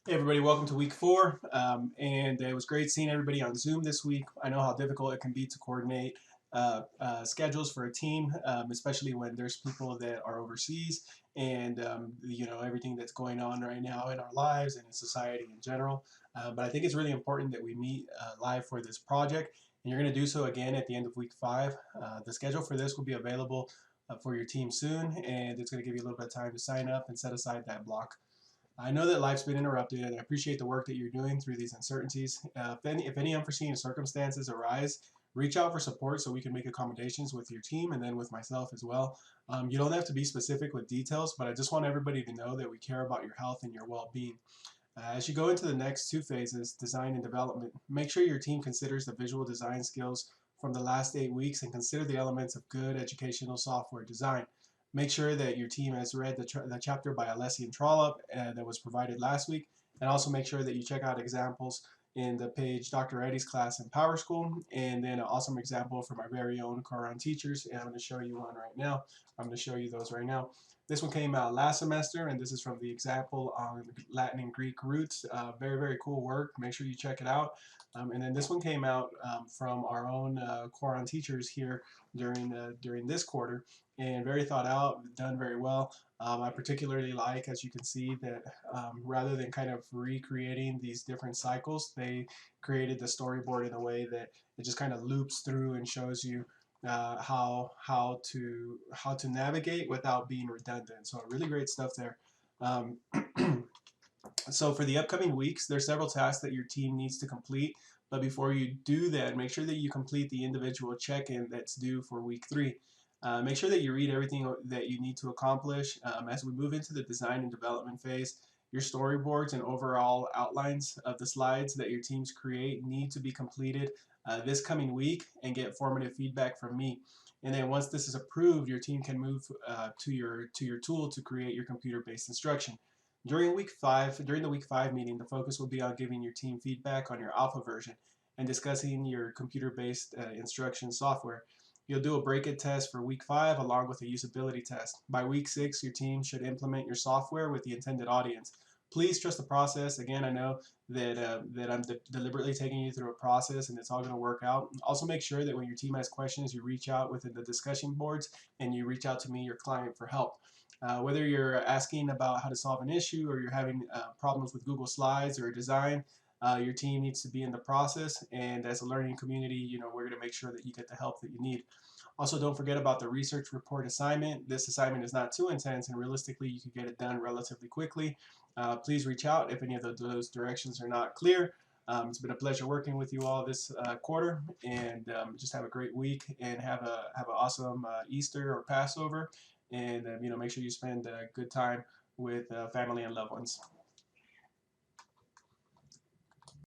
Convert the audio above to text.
Hey everybody, welcome to week 4. And it was great seeing everybody on Zoom this week. I know how difficult it can be to coordinate schedules for a team, especially when there's people that are overseas and everything that's going on right now in our lives and in society in general. But I think it's really important that we meet live for this project, and you're going to do so again at the end of week 5. The schedule for this will be available for your team soon, and it's going to give you a little bit of time to sign up and set aside that block. I know that life's been interrupted, and I appreciate the work that you're doing through these uncertainties. If any unforeseen circumstances arise, reach out for support so we can make accommodations with your team and then with myself as well. You don't have to be specific with details, but I just want everybody to know that we care about your health and your well-being. As you go into the next 2 phases, design and development, make sure your team considers the visual design skills from the last 8 weeks and consider the elements of good educational software design. Make sure that your team has read the chapter by Alessi and Trollope that was provided last week, and also make sure that you check out examples in the page Dr. Eddie's class in Power School, and then an awesome example from our very own Quran teachers, and I'm going to show you one right now. I'm going to show you those right now. This one came out last semester, and this is from the example on Latin and Greek roots. Very, very cool work. Make sure you check it out. And then this one came out from our own Quran teachers here during this quarter, and very thought out, done very well. I particularly like, as you can see, that rather than kind of recreating these different cycles, they created the storyboard in a way that it just kind of loops through and shows you how to navigate without being redundant. So really great stuff there. Um, so for the upcoming weeks, there's several tasks that your team needs to complete. But before you do that, make sure that you complete the individual check-in that's due for week 3. Make sure that you read everything that you need to accomplish. As we move into the design and development phase, your storyboards and overall outlines of the slides that your teams create need to be completed this coming week and get formative feedback from me. And then once this is approved, your team can move to your tool to create your computer-based instruction. During the week 5 meeting, the focus will be on giving your team feedback on your alpha version and discussing your computer-based instruction software. You'll do a break-it test for week 5 along with a usability test. By week 6, your team should implement your software with the intended audience. Please trust the process. Again, I know that I'm deliberately taking you through a process, and it's all going to work out. Also, make sure that when your team has questions, you reach out within the discussion boards and you reach out to me, your client, for help. Whether you're asking about how to solve an issue or you're having problems with Google Slides or design, your team needs to be in the process. And as a learning community, we're going to make sure that you get the help that you need. Also, don't forget about the research report assignment. This assignment is not too intense, and realistically, you can get it done relatively quickly. Please reach out if any of those directions are not clear. It's been a pleasure working with you all this quarter, and just have a great week and have an awesome Easter or Passover, and make sure you spend a good time with family and loved ones.